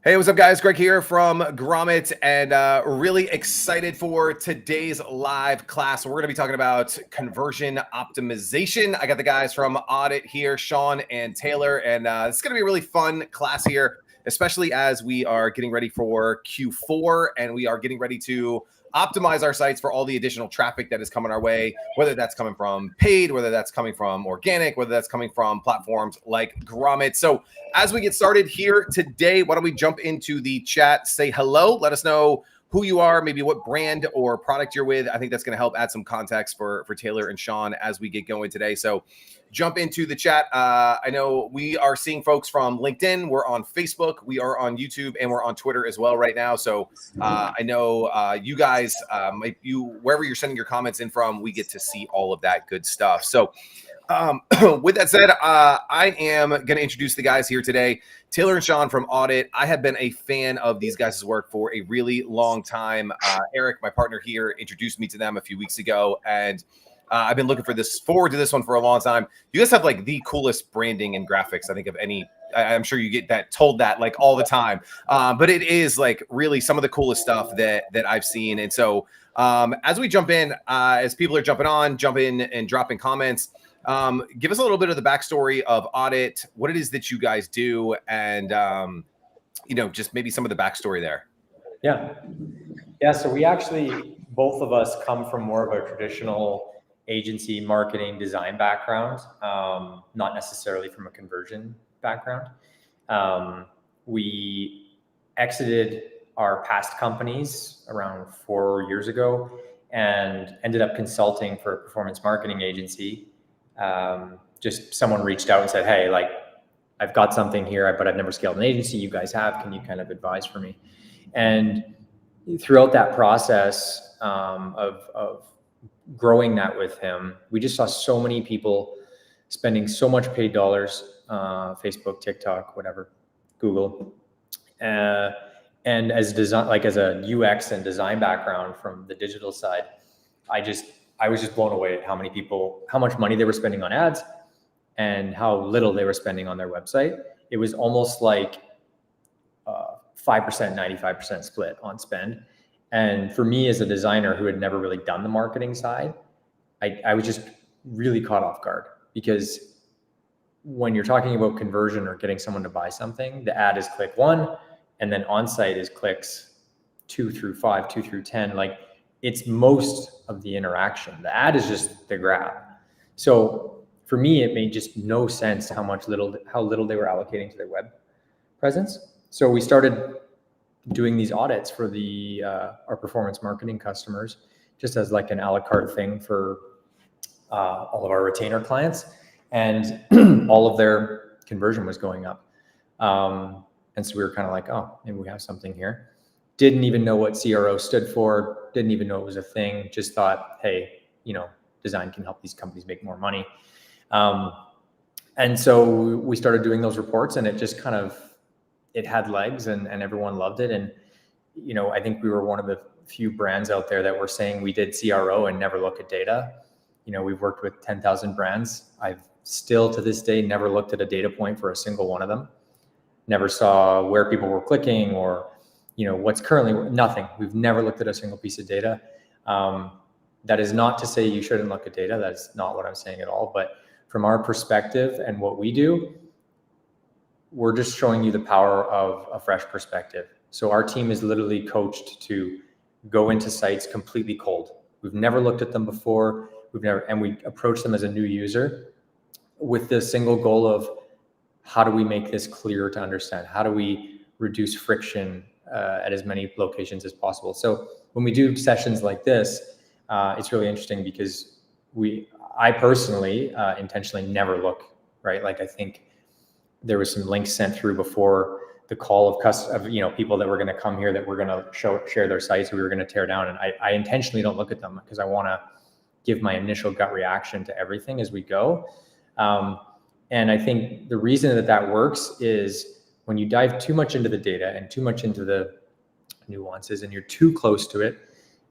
Hey, what's up, guys? Greg here from Grommet, and really excited for today's live class. We're going to be talking about conversion optimization. I got the guys from Audit here, Sean and Taylor, and it's going to be a really fun class here, especially as we are getting ready for Q4 and we are getting ready to optimize our sites for all the additional traffic that is coming our way, whether that's coming from paid, whether that's coming from organic, whether that's coming from platforms like Grommet. So as we get started here today, why don't we jump into the chat, say hello, let us know who you are, maybe what brand or product you're with. I think that's going to help add some context for Taylor and Sean as we get going today. So jump into the chat. I know we are seeing folks from LinkedIn. We're on Facebook. We are on YouTube, and we're on Twitter as well right now. So I know you guys, wherever you're sending your comments in from, we get to see all of that good stuff. So with that said, I am going to introduce the guys here today. Taylor and Sean from Audit. I have been a fan of these guys' work for a really long time. Eric, my partner here, introduced me to them a few weeks ago, and I've been looking forward to this one for a long time. You guys have like the coolest branding and graphics, I think, of any. I'm sure you get told that like all the time, but it is like really some of the coolest stuff that I've seen. And so as we jump in, as people are jump in and dropping comments. Give us a little bit of the backstory of Audit, what it is that you guys do, and just maybe some of the backstory there. Yeah. So we actually, both of us come from more of a traditional agency, marketing, design background, not necessarily from a conversion background. We exited our past companies around 4 years ago and ended up consulting for a performance marketing agency. Just someone reached out and said, hey, like, I've got something here, but I've never scaled an agency. You guys have, can you kind of advise for me? And throughout that process of growing that with him, we just saw so many people spending so much paid dollars, Facebook, TikTok, whatever, Google. And as a UX and design background from the digital side, I was just blown away at how much money they were spending on ads and how little they were spending on their website. It was almost like 5%, 95% split on spend. And for me as a designer who had never really done the marketing side, I was just really caught off guard, because when you're talking about conversion or getting someone to buy something, the ad is click 1, and then on-site is clicks 2 through 5, 2 through 10. Like, it's most of the interaction. The ad is just the grab. So for me, it made just no sense how little they were allocating to their web presence. So we started doing these audits for our performance marketing customers, just as like an a la carte thing for all of our retainer clients, and all of their conversion was going up. And so we were kind of like, oh, maybe we have something here. Didn't even know what CRO stood for, didn't even know it was a thing, just thought, hey, design can help these companies make more money. And so we started doing those reports, and it just it had legs, and everyone loved it. And, I think we were one of the few brands out there that were saying we did CRO and never look at data. We've worked with 10,000 brands. I've still to this day never looked at a data point for a single one of them. Never saw where people were clicking or what's currently nothing. We've never looked at a single piece of data. That is not to say you shouldn't look at data. That's not what I'm saying at all. But from our perspective and what we do, we're just showing you the power of a fresh perspective. So our team is literally coached to go into sites completely cold. We've never looked at them before. And we approach them as a new user with the single goal of, how do we make this clear to understand? How do we reduce friction at as many locations as possible? So when we do sessions like this, it's really interesting because I personally intentionally never look, right? Like, I think there was some links sent through before the call of people that were going to come here that were going to share their sites we were going to tear down. And I intentionally don't look at them because I want to give my initial gut reaction to everything as we go. And I think the reason that works is when you dive too much into the data and too much into the nuances and you're too close to it,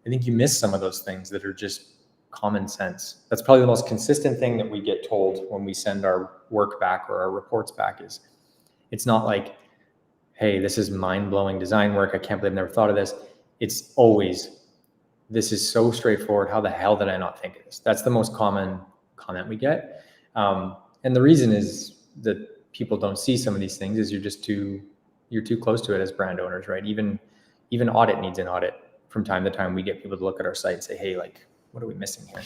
I think you miss some of those things that are just common sense. That's probably the most consistent thing that we get told when we send our work back or our reports back is, It's not like, hey, this is mind-blowing design work. I can't believe I've never thought of this. It's always, this is so straightforward. How the hell did I not think of this? That's the most common comment we get. And the reason is that people don't see some of these things is you're too close to it as brand owners, right? Even audit needs an audit. From time to time, we get people to look at our site and say, hey, like, what are we missing here?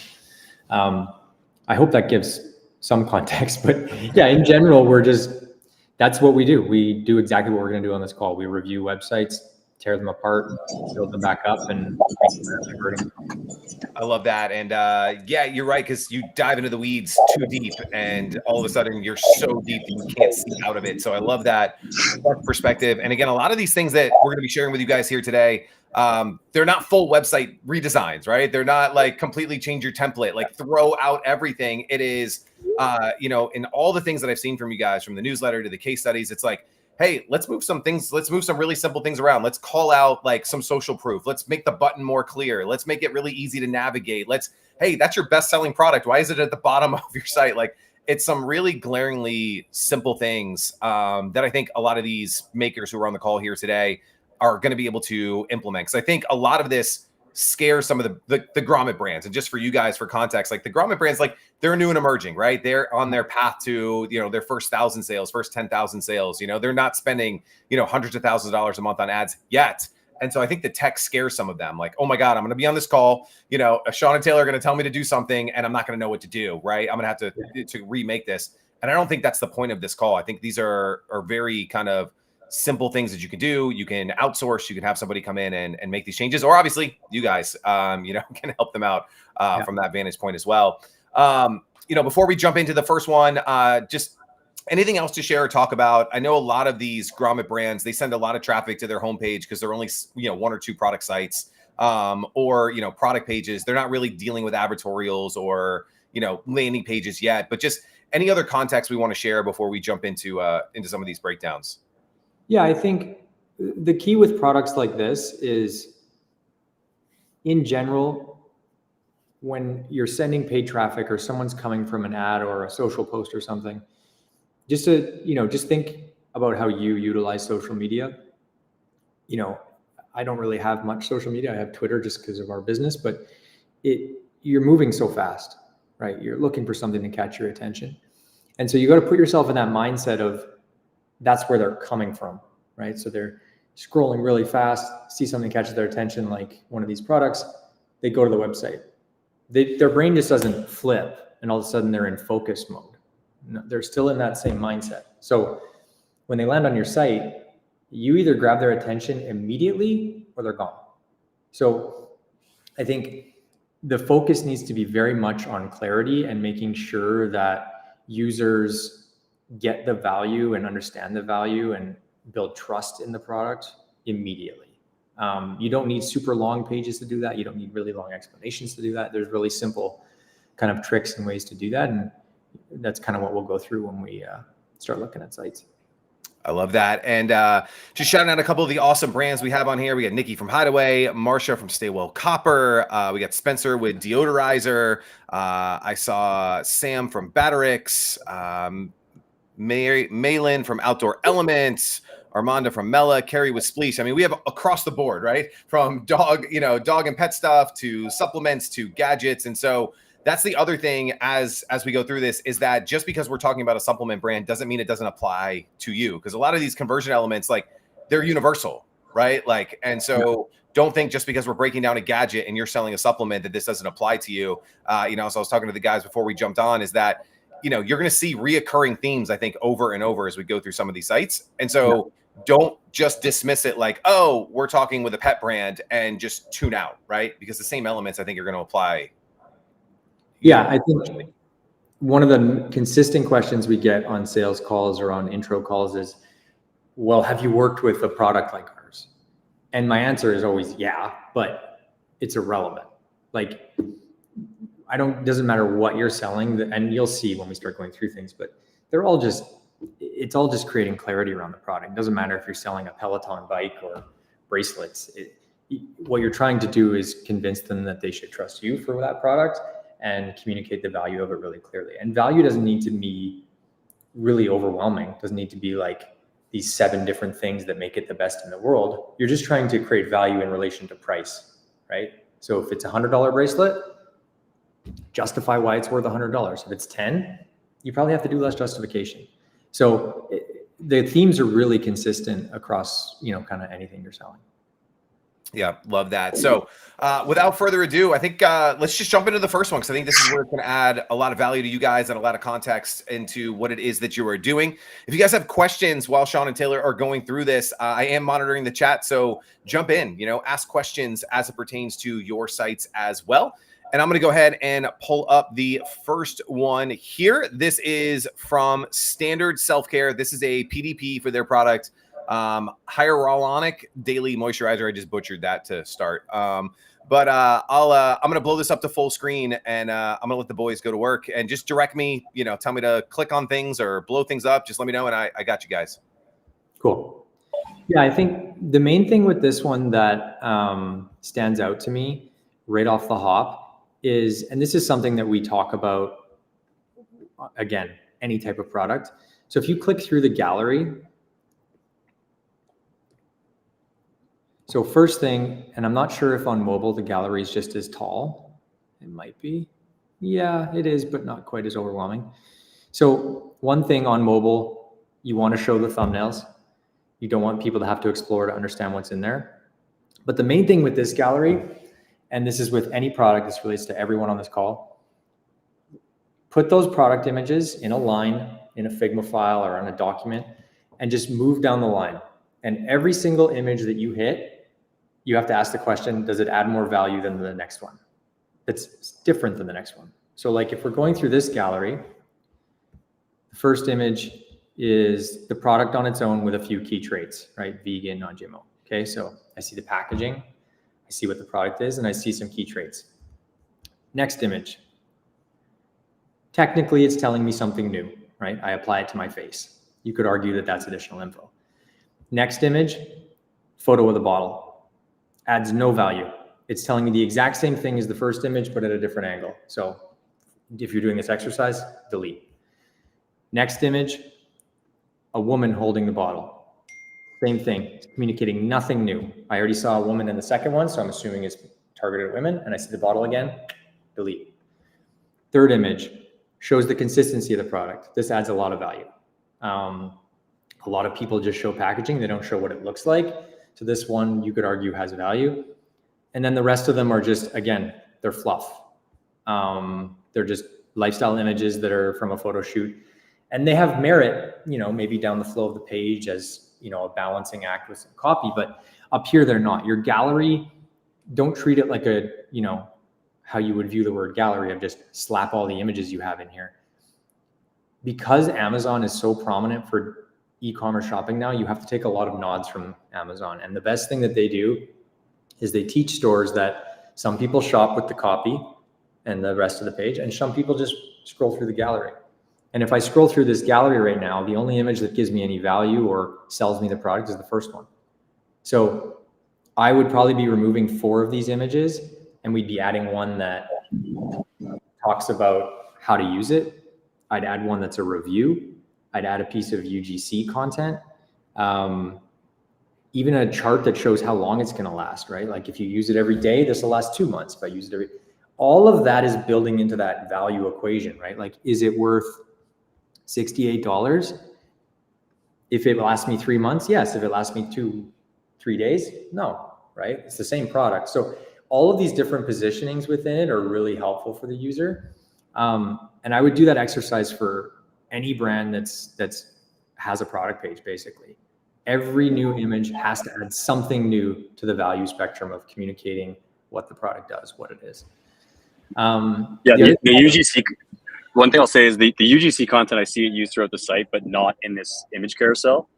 I hope that gives some context, but yeah, in general, that's what we do. We do exactly what we're going to do on this call. We review websites, tear them apart, build them back up, and I love that. And yeah, you're right, because you dive into the weeds too deep and all of a sudden you're so deep that you can't see out of it. So I love that perspective. And again, a lot of these things that we're going to be sharing with you guys here today, they're not full website redesigns, right? They're not like completely change your template, like throw out everything. It is, in all the things that I've seen from you guys, from the newsletter to the case studies, it's like, hey, let's move some things. Let's move some really simple things around. Let's call out like some social proof. Let's make the button more clear. Let's make it really easy to navigate. Hey, that's your best selling product. Why is it at the bottom of your site? Like, it's some really glaringly simple things that I think a lot of these makers who are on the call here today are going to be able to implement. Because I think a lot of this scares some of the Grommet brands. And just for you guys, for context, like the Grommet brands, like they're new and emerging, right? They're on their path to, their first 1,000 sales, first 10,000 sales. They're not spending, hundreds of thousands of dollars a month on ads yet. And so I think the tech scares some of them, like, oh my God, I'm going to be on this call. Sean and Taylor are going to tell me to do something and I'm not going to know what to do, right? I'm going to have to remake this. And I don't think that's the point of this call. I think these are very kind of simple things that you can do. You can outsource, you can have somebody come in and make these changes, or obviously you guys, can help them out from that vantage point as well. Before we jump into the first one, just anything else to share or talk about? I know a lot of these Grommet brands, they send a lot of traffic to their homepage because they're only, one or two product sites, or product pages. They're not really dealing with advertorials or, landing pages yet, but just any other context we want to share before we jump into some of these breakdowns. Yeah, I think the key with products like this is, in general, when you're sending paid traffic or someone's coming from an ad or a social post or something, just think about how you utilize social media. I don't really have much social media. I have Twitter just because of our business, but you're moving so fast, right? You're looking for something to catch your attention. And so you got to put yourself in that mindset of, that's where they're coming from, right? So they're scrolling really fast, see something catches their attention, like one of these products, they go to the website. Their brain just doesn't flip and all of a sudden they're in focus mode. No, they're still in that same mindset. So when they land on your site, you either grab their attention immediately or they're gone. So I think the focus needs to be very much on clarity and making sure that users get the value and understand the value and build trust in the product immediately. You don't need super long pages to do that. You don't need really long explanations to do that. There's really simple kind of tricks and ways to do that. And that's kind of what we'll go through when we start looking at sites. I love that. And just shouting out a couple of the awesome brands we have on here. We got Nikki from Hideaway, Marsha from Stay Well Copper. We got Spencer with Deodorizer. I saw Sam from Batterix. Malin from Outdoor Elements, Armanda from Mela, Carrie with Spleesh. I mean, we have across the board, right? From dog and pet stuff to supplements to gadgets. And so that's the other thing as we go through this, is that just because we're talking about a supplement brand doesn't mean it doesn't apply to you. Because a lot of these conversion elements, like, they're universal, right? Like, and so don't think just because we're breaking down a gadget and you're selling a supplement that this doesn't apply to you. So I was talking to the guys before we jumped on, is that you're going to see reoccurring themes, I think, over and over as we go through some of these sites. And so don't just dismiss it like, oh, we're talking with a pet brand, and just tune out, right? Because the same elements, I think, are going to apply. Yeah, I think one of the consistent questions we get on sales calls or on intro calls is, well, have you worked with a product like ours? And my answer is always, yeah, but it's irrelevant. Like, doesn't matter what you're selling, and you'll see when we start going through things, but it's all just creating clarity around the product. It doesn't matter if you're selling a Peloton bike or bracelets. What you're trying to do is convince them that they should trust you for that product and communicate the value of it really clearly. And value doesn't need to be really overwhelming. It doesn't need to be like these 7 different things that make it the best in the world. You're just trying to create value in relation to price, right? So if it's $100 bracelet, justify why it's worth $100. If it's 10, you probably have to do less justification. So the themes are really consistent across, kind of anything you're selling. Yeah, love that. So without further ado, I think let's just jump into the first one, because I think this is where it's going to add a lot of value to you guys and a lot of context into what it is that you are doing. If you guys have questions while Sean and Taylor are going through this, I am monitoring the chat, so jump in, ask questions as it pertains to your sites as well. And I'm going to go ahead and pull up the first one here. This is from Standard Self-Care. This is a PDP for their product. Hyaluronic daily moisturizer. I just butchered that to start. I'm going to blow this up to full screen, and I'm going to let the boys go to work and just direct me, tell me to click on things or blow things up. Just let me know. And I got you guys. Cool. Yeah. I think the main thing with this one that stands out to me right off the hop is, and this is something that we talk about, again, any type of product. So if you click through the gallery, so first thing, and I'm not sure if on mobile the gallery is just as tall. It might be. Yeah, it is, but not quite as overwhelming. So one thing on mobile, you want to show the thumbnails. You don't want people to have to explore to understand what's in there. But the main thing with this gallery, and this is with any product, this relates to everyone on this call, put those product images in a line, in a Figma file or on a document, and just move down the line. And every single image that you hit, you have to ask the question, does it add more value than the next one? That's different than the next one. So like if we're going through this gallery, the first image is the product on its own with a few key traits, right? Vegan, non-GMO. Okay, so I see the packaging, I see what the product is, and I see some key traits. Next image. Technically, it's telling me something new, right? I apply it to my face. You could argue that that's additional info. Next image, photo of the bottle. Adds no value. It's telling me the exact same thing as the first image, but at a different angle. So if you're doing this exercise, delete. Next image, a woman holding the bottle. Same thing, it's communicating nothing new. I already saw a woman in the second one, so I'm assuming it's targeted at women, and I see the bottle again, delete. Third image, shows the consistency of the product. This adds a lot of value. A lot of people just show packaging, they don't show what it looks like. So this one, you could argue, has value. And then the rest of them are just, again, they're fluff. They're just lifestyle images that are from a photo shoot. And they have merit, maybe down the flow of the page as, a balancing act with some copy, but up here, they're not. Your gallery, don't treat it like a, how you would view the word gallery of just slap all the images you have in here. Because Amazon is so prominent for e-commerce shopping now, you have to take a lot of nods from Amazon. And the best thing that they do is they teach stores that some people shop with the copy and the rest of the page, and some people just scroll through the gallery. And if I scroll through this gallery right now, the only image that gives me any value or sells me the product is the first one. So I would probably be removing 4 of these images, and we'd be adding one that talks about how to use it. I'd add one that's a review. I'd add a piece of UGC content. Even a chart that shows how long it's going to last, right? Like if you use it every day, this will last 2 months. If I use it all of that is building into that value equation, right? Like, is it worth $68? If it lasts me 3 months, yes. If it lasts me 2-3 days, no, right? It's the same product. So all of these different positionings within it are really helpful for the user. And I would do that exercise for any brand that's has a product page, basically. Every new image has to add something new to the value spectrum of communicating what the product does, what it is. The UGC, one thing I'll say is the UGC content, I see it used throughout the site, but not in this image carousel.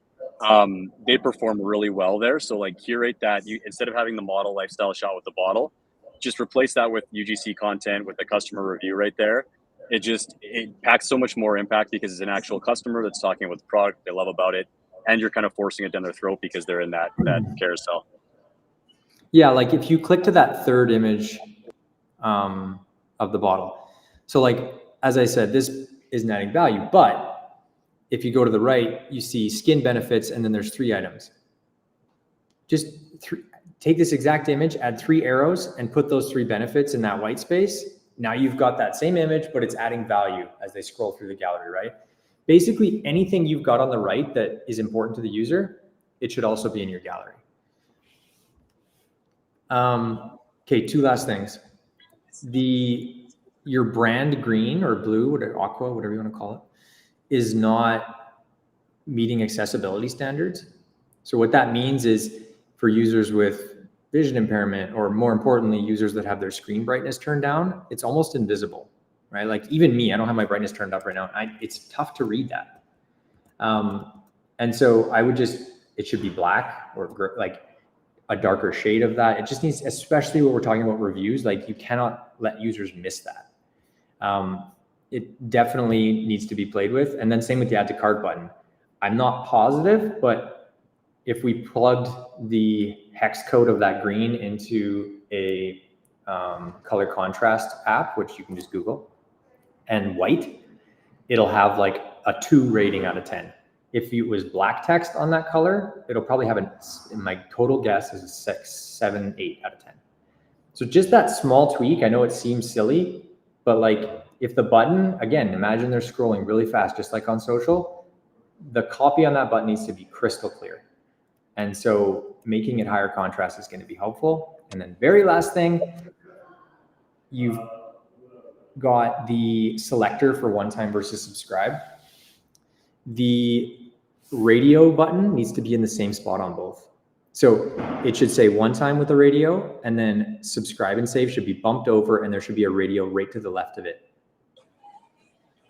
They perform really well there. So like curate that, instead of having the model lifestyle shot with the bottle, just replace that with UGC content with the customer review right there. It packs so much more impact because it's an actual customer that's talking about the product they love about it, and you're kind of forcing it down their throat because they're in that carousel. Yeah, like if you click to that third image of the bottle. So like, as I said, this isn't adding value, but if you go to the right, you see skin benefits, and then there's 3 items. Just take this exact image, add 3 arrows, and put those 3 benefits in that white space. Now you've got that same image, but it's adding value as they scroll through the gallery, right? Basically, anything you've got on the right that is important to the user, it should also be in your gallery. Okay, 2 last things. Your brand green or blue, or aqua, whatever you want to call it, is not meeting accessibility standards. So what that means is for users with vision impairment, or more importantly, users that have their screen brightness turned down, it's almost invisible, right? Like even me, I don't have my brightness turned up right now. It's tough to read that. And so it should be black or like a darker shade of that. It just needs, especially when we're talking about reviews, like you cannot let users miss that. It definitely needs to be played with. And then same with the add to cart button. I'm not positive, but if we plugged the hex code of that green into a color contrast app, which you can just Google, and white, it'll have like a 2 rating out of 10. If it was black text on that color, it'll probably have my total guess is a 6, 7, 8 out of 10. So just that small tweak, I know it seems silly, but like if the button, again, imagine they're scrolling really fast, just like on social, the copy on that button needs to be crystal clear. And so making it higher contrast is going to be helpful. And then very last thing, you've got the selector for one time versus subscribe. The radio button needs to be in the same spot on both. So it should say one time with the radio, and then subscribe and save should be bumped over, and there should be a radio right to the left of it.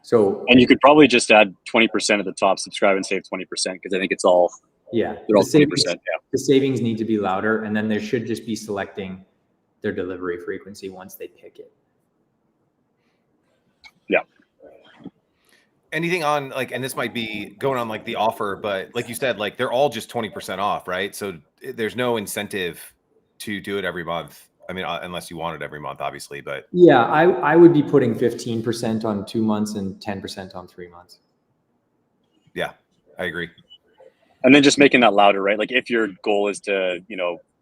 So, and you could probably just add 20% at the top, subscribe and save 20%, because I think it's all, yeah, they're all 20%. Yeah. The savings need to be louder, and then there should just be selecting their delivery frequency once they pick it. Yeah. Anything on like, and this might be going on like the offer, but like you said, like they're all just 20% off, right? So there's no incentive to do it every month. I mean, unless you want it every month, obviously, but yeah, I would be putting 15% on 2 months and 10% on 3 months. Yeah, I agree. And then just making that louder, right? Like if your goal is to,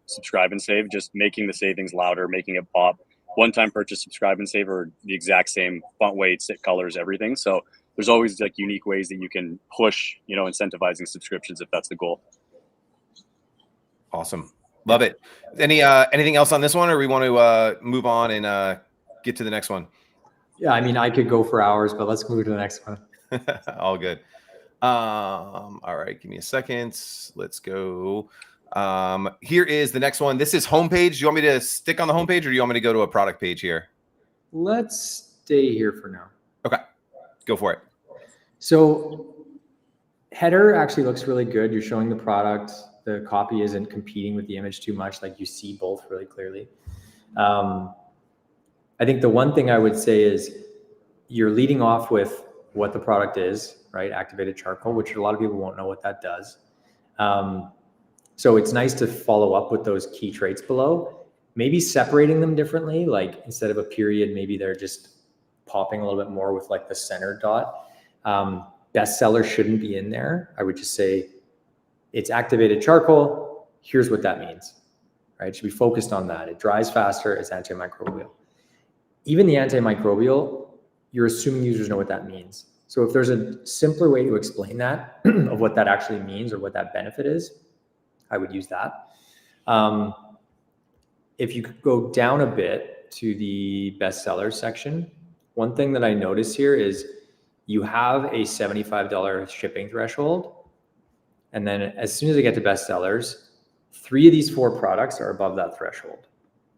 subscribe and save, just making the savings louder, making it pop. One-time purchase, subscribe and save are the exact same font weights, colors, everything. So there's always like unique ways that you can push, incentivizing subscriptions if that's the goal. Awesome. Love it. Anything else on this one, or we want to move on and get to the next one? Yeah, I mean, I could go for hours, but let's move to the next one. All good. All right, give me a second. Let's go. Here is the next one. This is homepage. Do you want me to stick on the homepage, or do you want me to go to a product page here? Let's stay here for now. Okay, go for it. So header actually looks really good. You're showing the product. The copy isn't competing with the image too much. Like you see both really clearly. I think the one thing I would say is you're leading off with what the product is, right? Activated charcoal, which a lot of people won't know what that does. So it's nice to follow up with those key traits below, maybe separating them differently. Like instead of a period, maybe they're just popping a little bit more with like the center dot. Bestseller shouldn't be in there. I would just say it's activated charcoal. Here's what that means, right? It should be focused on that. It dries faster. It's antimicrobial. Even the antimicrobial, you're assuming users know what that means. So if there's a simpler way to explain that, of what that actually means or what that benefit is, I would use that. If you could go down a bit to the bestseller section, one thing that I notice here is you have a $75 shipping threshold. And then as soon as I get to bestsellers, 3 of these 4 products are above that threshold.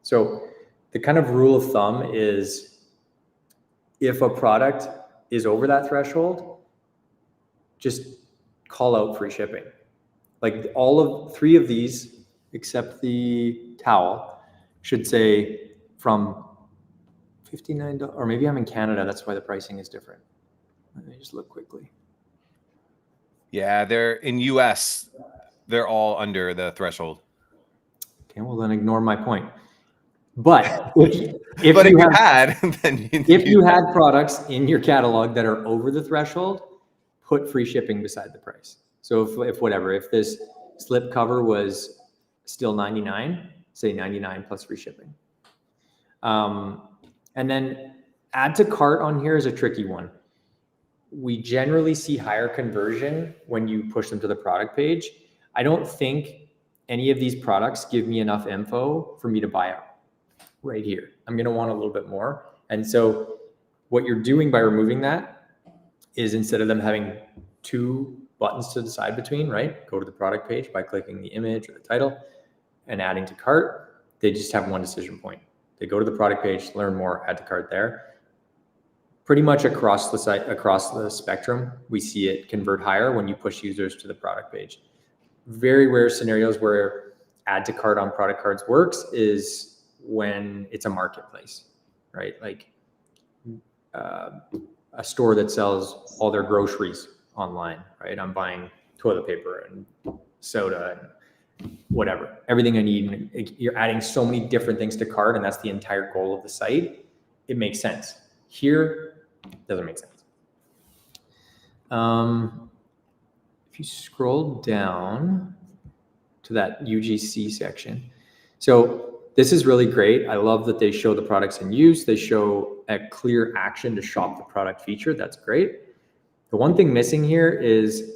So the kind of rule of thumb is if a product is over that threshold, just call out free shipping. Like all of 3 of these, except the towel, should say from $59, or maybe I'm in Canada, that's why the pricing is different. Let me just look quickly. Yeah, they're in US, they're all under the threshold. Okay, well then ignore my point. But if you had products in your catalog that are over the threshold, put free shipping beside the price. So if this slip cover was still 99, say 99 plus free shipping. And then add to cart on here is a tricky one. We generally see higher conversion when you push them to the product page. I don't think any of these products give me enough info for me to buy out right here. I'm going to want a little bit more. And so what you're doing by removing that is, instead of them having 2 buttons to decide between, right? Go to the product page by clicking the image or the title and adding to cart. They just have one decision point. They go to the product page, learn more, add to cart there. Pretty much across the site, across the spectrum, we see it convert higher when you push users to the product page. Very rare scenarios where add to cart on product cards works is when it's a marketplace, right? Like a store that sells all their groceries online, right? I'm buying toilet paper and soda and whatever, everything I need. You're adding so many different things to cart, and that's the entire goal of the site. It makes sense. Here, doesn't make sense. If you scroll down to that UGC section, so this is really great. I love that they show the products in use. They show a clear action to shop the product feature. That's great. The one thing missing here is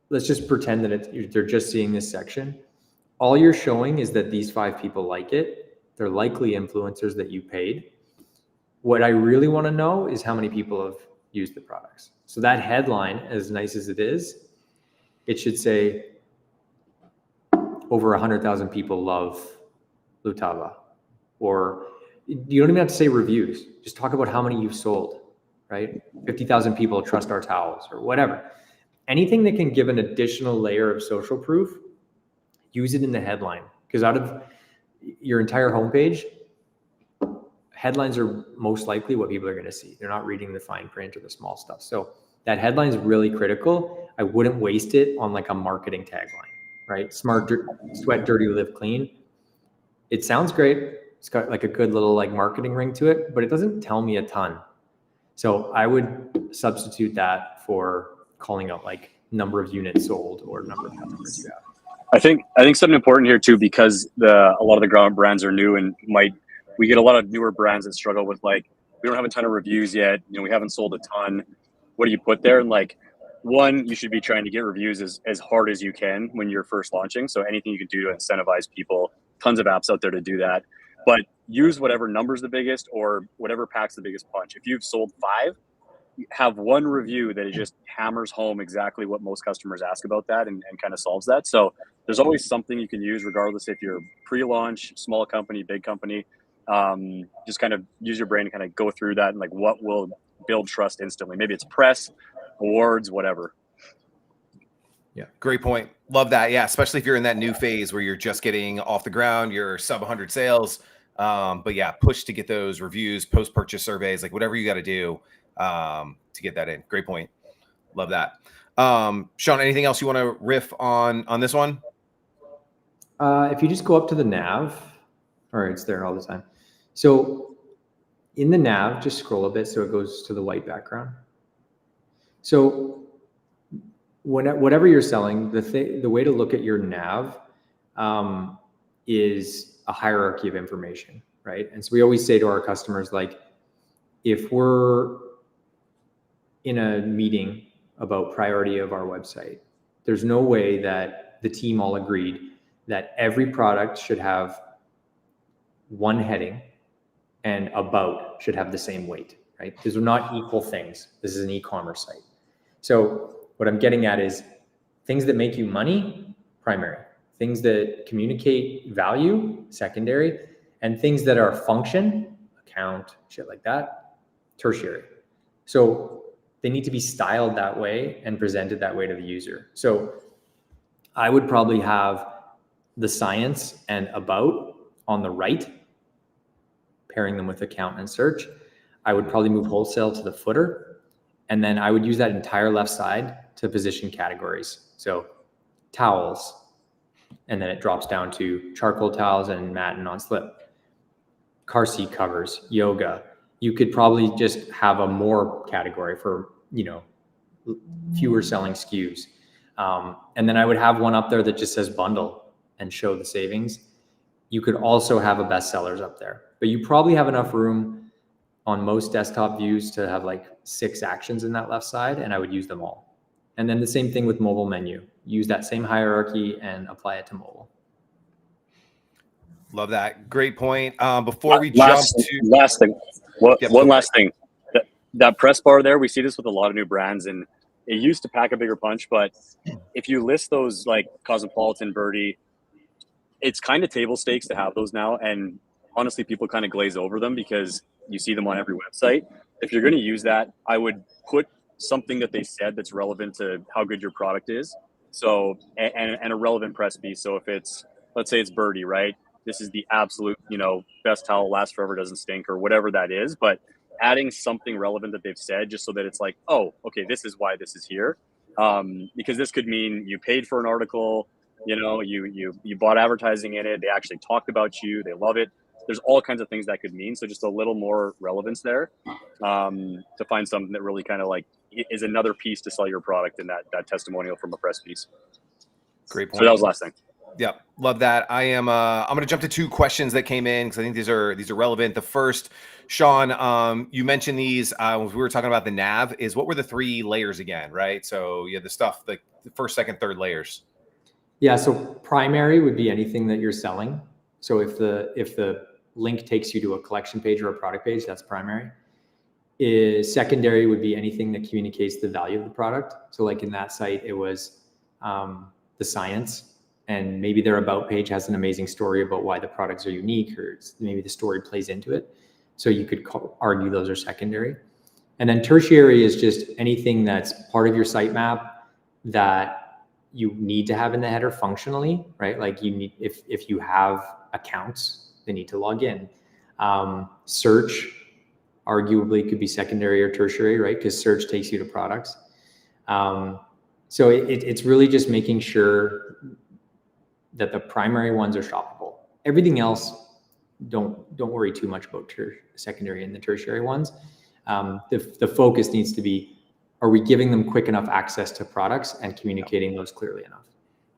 let's just pretend that they're just seeing this section. All you're showing is that these 5 people like it. They're likely influencers that you paid. What I really want to know is how many people have used the products. So that headline, as nice as it is, it should say over 100,000 people love Lutava. Or you don't even have to say reviews. Just talk about how many you've sold, right? 50,000 people trust our towels, or whatever. Anything that can give an additional layer of social proof, use it in the headline. Because out of your entire homepage, headlines are most likely what people are going to see. They're not reading the fine print or the small stuff. So that headline is really critical. I wouldn't waste it on like a marketing tagline, right? Sweat dirty, live clean. It sounds great. It's got like a good little like marketing ring to it, but it doesn't tell me a ton. So I would substitute that for calling out like number of units sold or number of customers you have. I think something important here too, because a lot of the Grommet brands are new, and we get a lot of newer brands that struggle with like, we don't have a ton of reviews yet. We haven't sold a ton. What do you put there? And like, one, you should be trying to get reviews as hard as you can when you're first launching. So anything you can do to incentivize people, tons of apps out there to do that. But use whatever number's the biggest or whatever packs the biggest punch. If you've sold 5, have one review that it just hammers home exactly what most customers ask about that and kind of solves that. So there's always something you can use, regardless if you're pre-launch, small company, big company. Just kind of use your brain to kind of go through that and like what will build trust instantly. Maybe it's press, awards, whatever. Yeah, great point. Love that. Yeah, especially if you're in that new phase where you're just getting off the ground, you're sub 100 sales. But yeah, push to get those reviews, post-purchase surveys, like whatever you got to do to get that in. Great point. Love that. Sean, anything else you want to riff on this one? If you just go up to the nav, or it's there all the time. So in the nav, just scroll a bit so it goes to the white background. So whatever you're selling, the way to look at your nav is a hierarchy of information, right? And so we always say to our customers, like, if we're in a meeting about priority of our website, there's no way that the team all agreed that every product should have one heading and about should have the same weight, right? These are not equal things. This is an e-commerce site. So what I'm getting at is things that make you money, primary. Things that communicate value, secondary. And things that are function, account, shit like that, tertiary. So they need to be styled that way and presented that way to the user. So I would probably have the science and about on the right, pairing them with account and search. I would probably move wholesale to the footer. And then I would use that entire left side to position categories. So towels, and then it drops down to charcoal towels and mat and non-slip. Car seat covers, yoga. You could probably just have a more category for fewer selling SKUs. And then I would have one up there that just says bundle and show the savings. You could also have a bestsellers up there, but you probably have enough room on most desktop views to have like 6 actions in that left side, and I would use them all. And then the same thing with mobile menu. Use that same hierarchy and apply it to mobile. Love that. Great point. Before we last thing, one last thing. That press bar there, we see this with a lot of new brands, and it used to pack a bigger punch, but if you list those like Cosmopolitan, Birdie, it's kind of table stakes to have those now. And honestly, people kind of glaze over them because you see them on every website. If you're going to use that, I would put something that they said that's relevant to how good your product is. So, and a relevant press piece. So if it's, let's say it's Birdie, right? This is the absolute, best towel, lasts forever, doesn't stink, or whatever that is. But adding something relevant that they've said, just so that it's like, oh, okay, this is why this is here. Because this could mean you paid for an article, you bought advertising in it. They actually talked about you. They love it. There's all kinds of things that could mean. So just a little more relevance there, to find something that really kind of like is another piece to sell your product in that testimonial from a press piece. Great point. So that was the last thing. Yep, love that. I'm going to jump to 2 questions that came in because I think these are relevant. The first, Sean, you mentioned these when we were talking about the nav. Is what were the 3 layers again, right? So you have the stuff like the first, second, third layers. Yeah. So primary would be anything that you're selling. So if the link takes you to a collection page or a product page, that's primary. Secondary would be anything that communicates the value of the product. So like in that site, it was the science. And maybe their about page has an amazing story about why the products are unique, or maybe the story plays into it. So you could argue those are secondary. And then tertiary is just anything that's part of your sitemap that you need to have in the header functionally, right? Like you need, if you have accounts, they need to log in. Search arguably could be secondary or tertiary, right? Because search takes you to products. So it's really just making sure that the primary ones are shoppable. Everything else, don't worry too much about secondary and the tertiary ones. The focus needs to be, are we giving them quick enough access to products and communicating those clearly enough?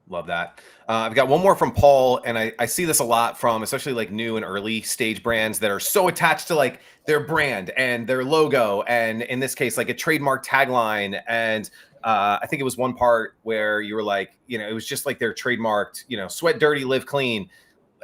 Love that. I've got one more from Paul, and I see this a lot from especially like new and early stage brands that are so attached to like their brand and their logo, and in this case, like a trademark tagline. And I think it was one part where you were like, it was just like their trademarked, sweat dirty, live clean.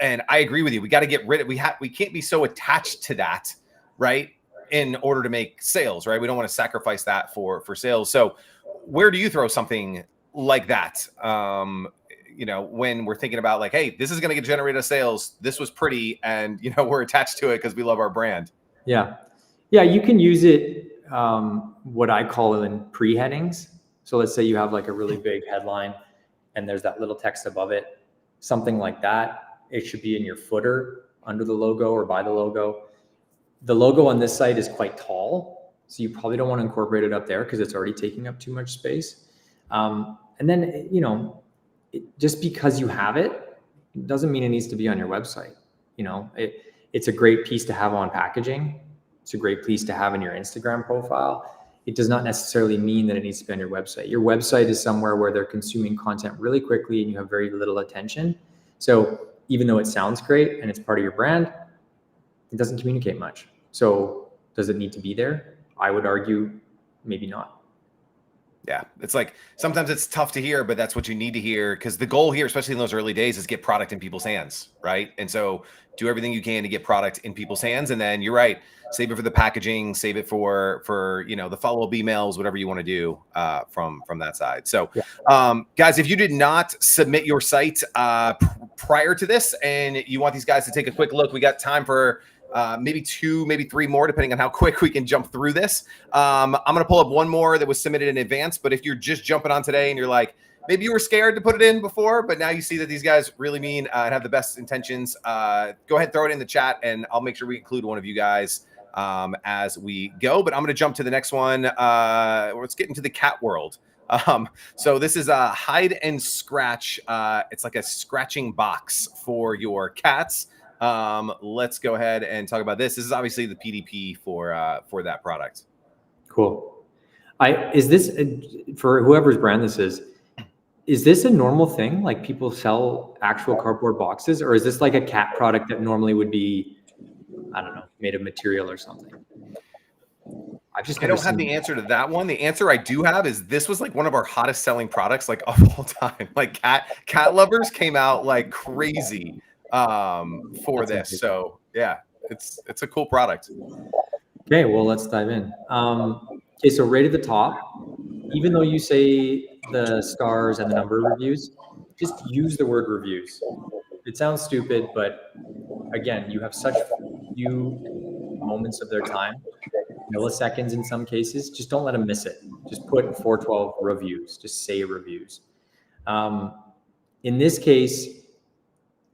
And I agree with you. We got to get rid of, we can't be so attached to that, right? In order to make sales, right? We don't want to sacrifice that for sales. So where do you throw something like that? When we're thinking about like, hey, this is going to generate a sales. This was pretty. And, we're attached to it because we love our brand. Yeah. Yeah. You can use it, what I call in pre-headings. So let's say you have like a really big headline and there's that little text above it, something like that. It should be in your footer under the logo or by the logo. The logo on this site is quite tall, so you probably don't want to incorporate it up there because it's already taking up too much space. And then, just because you have it doesn't mean it needs to be on your website. It's a great piece to have on packaging. It's a great piece to have in your Instagram profile. It does not necessarily mean that it needs to be on your website. Your website is somewhere where they're consuming content really quickly and you have very little attention. So even though it sounds great and it's part of your brand, it doesn't communicate much. So does it need to be there? I would argue maybe not. Yeah, it's like sometimes it's tough to hear, but that's what you need to hear, because the goal here, especially in those early days, is get product in people's hands, right? And so do everything you can to get product in people's hands, and then you're right, save it for the packaging, save it for the follow-up emails, whatever you want to do from that side. So, guys, if you did not submit your site prior to this, and you want these guys to take a quick look, we got time for maybe 2, maybe 3 more, depending on how quick we can jump through this. I'm going to pull up one more that was submitted in advance, but if you're just jumping on today and you're like, maybe you were scared to put it in before, but now you see that these guys really mean and have the best intentions, go ahead, throw it in the chat, and I'll make sure we include one of you guys as we go. But I'm going to jump to the next one. Let's get into the cat world. So this is a hide and scratch. It's like a scratching box for your cats. Let's go ahead and talk about this. This is obviously the PDP for that product. Cool. Is this for whoever's brand this is this a normal thing? Like people sell actual cardboard boxes, or is this like a cat product that normally would be, I don't know, made of material or something? I don't have the answer to that one. The answer I do have is this was like one of our hottest selling products like of all time. Like cat lovers came out like crazy for this. So yeah, it's a cool product. Okay, well, let's dive in. Okay, so right at the top, even though you say the stars and the number of reviews, just use the word reviews. It sounds stupid, but again, you have such few moments of their time, milliseconds in some cases, just don't let them miss it. Just put 412 reviews, just say reviews. In this case,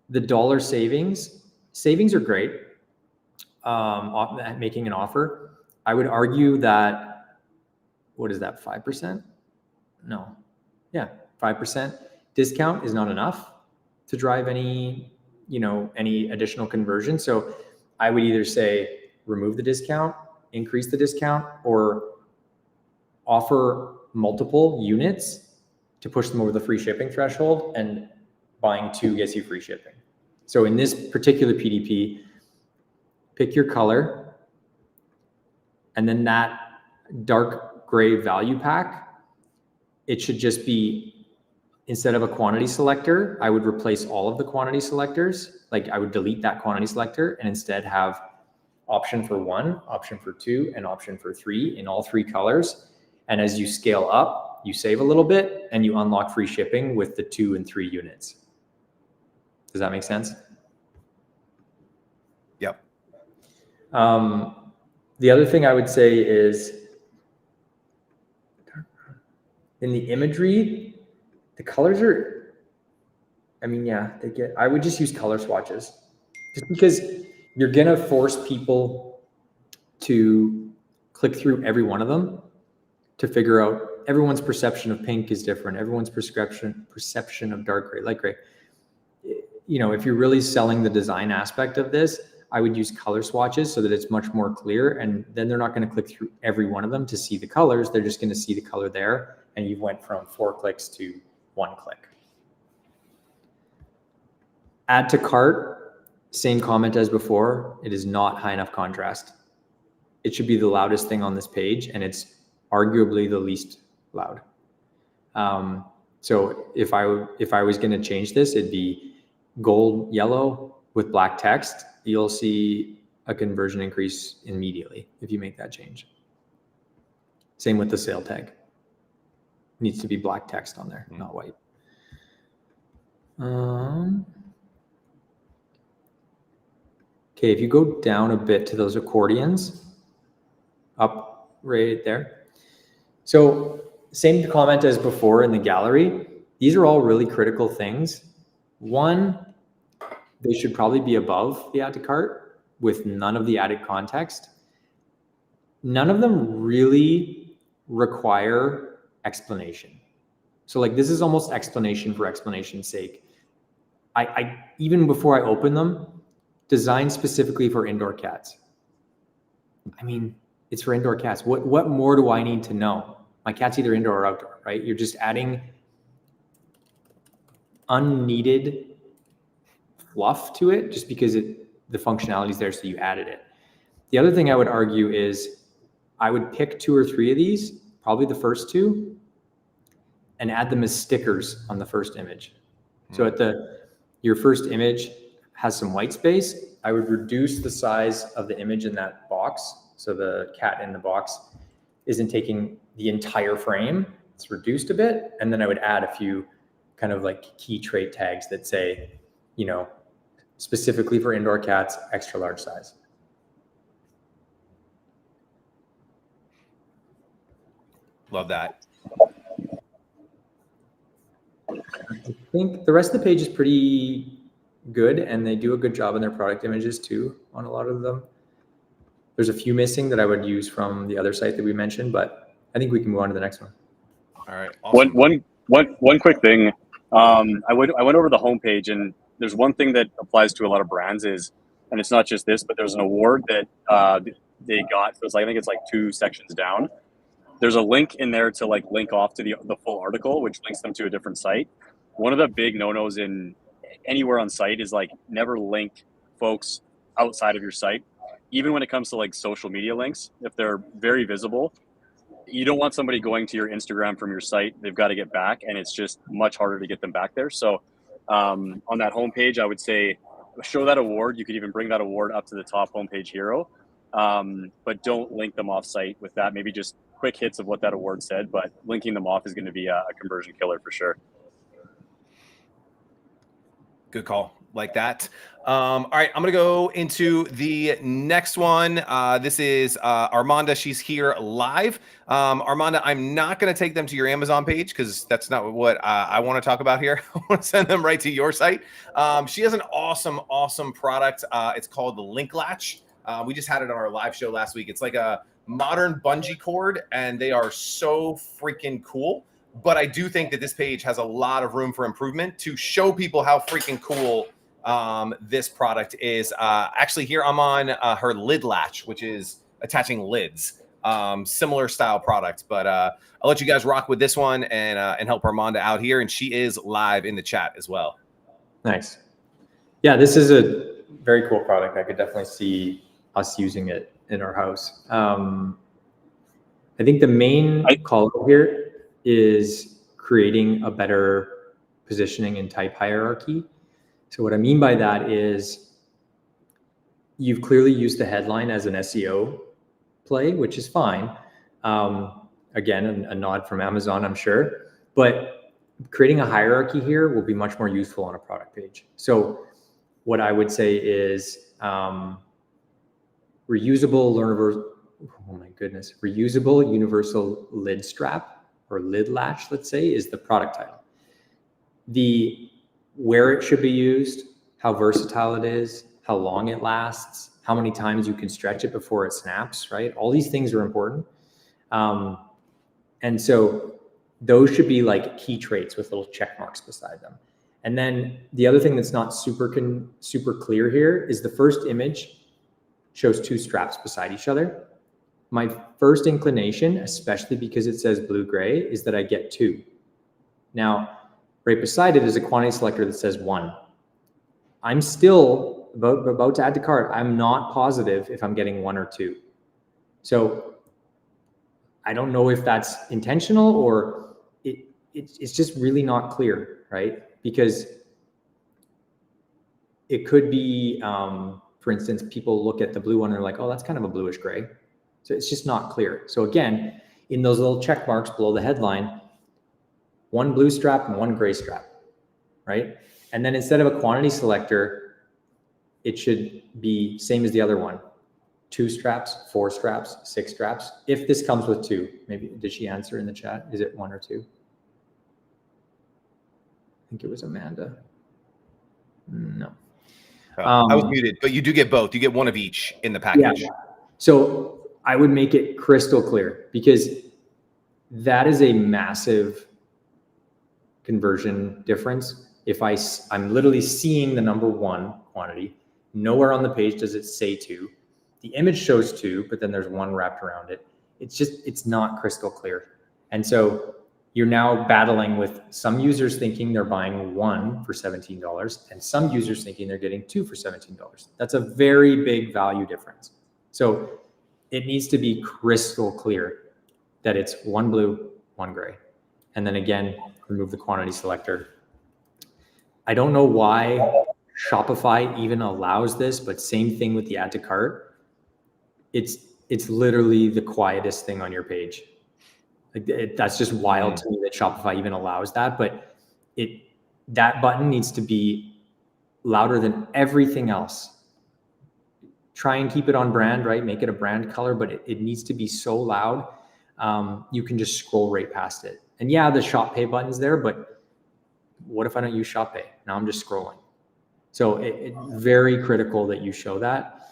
the dollar savings are great. Making an offer, I would argue that, what is that, 5%? No, yeah, 5% discount is not enough to drive any additional conversion. So I would either say remove the discount, increase the discount, or offer multiple units to push them over the free shipping threshold, and buying 2 gets you free shipping. So in this particular PDP, pick your color, and then that dark gray value pack, it should just be, instead of a quantity selector, I would replace all of the quantity selectors. Like I would delete that quantity selector and instead have option for 1, option for 2, and option for 3 in all 3 colors. And as you scale up, you save a little bit and you unlock free shipping with the 2 and 3 units. Does that make sense? Yep. The other thing I would say is, in the imagery, the colors are, I mean, yeah, I would just use color swatches, just because you're going to force people to click through every one of them to figure out, everyone's perception of pink is different. Everyone's perception of dark gray, light gray. If you're really selling the design aspect of this, I would use color swatches so that it's much more clear. And then they're not going to click through every one of them to see the colors. They're just going to see the color there. And you went from 4 clicks to 1 click. Add to cart, same comment as before. It is not high enough contrast. It should be the loudest thing on this page, and it's arguably the least loud. So if I was going to change this, it'd be gold yellow with black text. You'll see a conversion increase immediately if you make that change. Same with the sale tag. Needs to be black text on there, not white. Okay, if you go down a bit to those accordions, up right there. So same comment as before in the gallery. These are all really critical things. One, they should probably be above the add to cart with none of the added context. None of them really require explanation. So like this is almost explanation for explanation's sake. I even before I open them, designed specifically for indoor cats. I mean, it's for indoor cats. What more do I need to know? My cat's either indoor or outdoor, right? You're just adding unneeded fluff to it just because the functionality is there, so you added it. The other thing I would argue is I would pick 2 or 3 of these, probably the first 2, and add them as stickers on the first image. So at your first image has some white space. I would reduce the size of the image in that box, so the cat in the box isn't taking the entire frame. It's reduced a bit, and then I would add a few kind of like key trait tags that say, specifically for indoor cats, extra large size. Love that. I think the rest of the page is pretty good, and they do a good job in their product images too on a lot of them. There's a few missing that I would use from the other site that we mentioned, but I think we can move on to the next one. All right. Awesome. One quick thing. I went over the homepage, and there's one thing that applies to a lot of brands is, and it's not just this, but there's an award that they got. So I think it's like 2 sections down. there's a link in there to like link off to the full article, which links them to a different site. One of the big no-nos in anywhere on site is like never link folks outside of your site. Even when it comes to like social media links, if they're very visible, you don't want somebody going to your Instagram from your site. They've got to get back, and it's just much harder to get them back there. So on that homepage, I would say show that award. You could even bring that award up to the top homepage hero, but don't link them off site with that. Maybe just quick hits of what that award said, but linking them off is going to be a conversion killer for sure. Good call. Like that. All right, I'm going to go into the next one. This is Armanda. She's here live. Armanda, I'm not going to take them to your Amazon page because that's not what I want to talk about here. I want to send them right to your site. She has an awesome product. It's called the Link Latch. We just had it on our live show last week. It's like a modern bungee cord, and they are so freaking cool. But I do think that this page has a lot of room for improvement to show people how freaking cool this product is. Actually, here I'm on her lid latch, which is attaching lids. Similar style product, but I'll let you guys rock with this one and help Armanda out here. And she is live in the chat as well. Nice. Yeah, this is a very cool product. I could definitely see us using it in our house. I think the main call here is creating a better positioning and type hierarchy. So what I mean by that is you've clearly used the headline as an SEO play, which is fine. Again, a nod from Amazon, I'm sure, but creating a hierarchy here will be much more useful on a product page. So what I would say is reusable universal lid strap or lid latch, let's say, is the product title. Where it should be used, how versatile it is, how long it lasts, how many times you can stretch it before it snaps, right? All these things are important. And so those should be like key traits with little check marks beside them. And then the other thing that's not super clear here is the first image shows two straps beside each other. My first inclination, especially because it says blue-gray, is that I get two. Now, right beside it is a quantity selector that says one. I'm still about to add to cart. I'm not positive if I'm getting one or two. So I don't know if that's intentional or it's just really not clear, right? Because it could be, for instance, people look at the blue one and they're like, oh, that's kind of a bluish gray. So it's just not clear. So again, in those little check marks below the headline, one blue strap and one gray strap, right? And then instead of a quantity selector, it should be same as the other one. 2 straps, 4 straps, 6 straps. If this comes with 2, maybe, did she answer in the chat? Is it 1 or 2? I think it was Amanda. No. I was muted, but you do get both. You get one of each in the package. Yeah. So I would make it crystal clear because that is a massive conversion difference. If I'm literally seeing the number 1 quantity, nowhere on the page does it say 2. The image shows 2, but then there's 1 wrapped around it. It's not crystal clear. And so you're now battling with some users thinking they're buying 1 for $17 and some users thinking they're getting 2 for $17. That's a very big value difference. So it needs to be crystal clear that it's 1 blue, 1 gray. And then again, remove the quantity selector. I don't know why Shopify even allows this, but same thing with the add to cart. It's literally the quietest thing on your page. That's just wild to me that Shopify even allows that, but that button needs to be louder than everything else. Try and keep it on brand, right? Make it a brand color, but it needs to be so loud. You can just scroll right past it. And yeah, the Shop Pay button's there, but what if I don't use Shop Pay? Now I'm just scrolling. So it's very critical that you show that.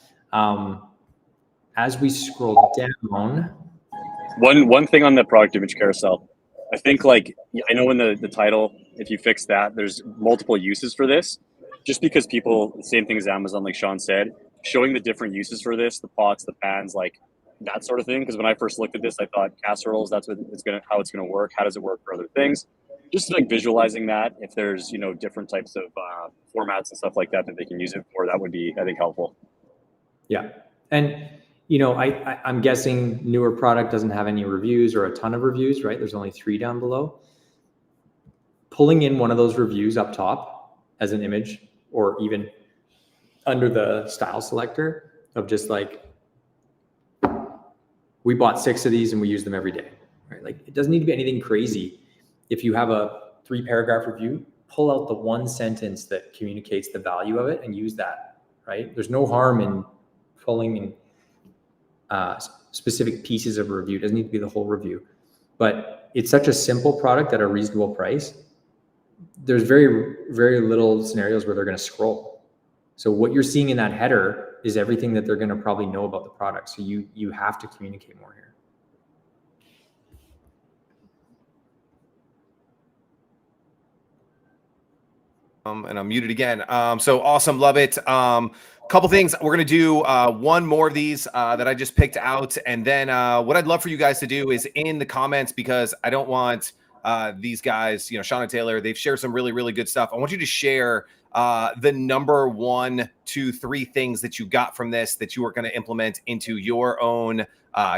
As we scroll down. One thing on the product image carousel, I think I know in the title, if you fix that, there's multiple uses for this. Just because people, same thing as Amazon, like Sean said, showing the different uses for this, the pots, the pans, that sort of thing. Because when I first looked at this, I thought casseroles, that's what how it's gonna work. How does it work for other things? Just like visualizing that, if there's different types of formats and stuff like that that they can use it for, that would be, I think, helpful. Yeah, and I'm guessing newer product doesn't have any reviews or a ton of reviews, right? There's only 3 down below. Pulling in one of those reviews up top as an image, or even under the style selector of just like, we bought 6 of these and we use them every day, right? Like, it doesn't need to be anything crazy. If you have a 3-paragraph review, pull out the 1 sentence that communicates the value of it and use that, right? There's no harm in pulling in specific pieces of a review. It doesn't need to be the whole review, but it's such a simple product at a reasonable price. There's very, very little scenarios where they're going to scroll. So what you're seeing in that header is everything that they're going to probably know about the product. So you have to communicate more here. And I'm muted again. So awesome. Love it. Couple things. We're going to do one more of these that I just picked out. And then what I'd love for you guys to do is in the comments, because I don't want these guys, Sean and Taylor, they've shared some really, really good stuff. I want you to share the number 1, 2, 3 things that you got from this that you are going to implement into your own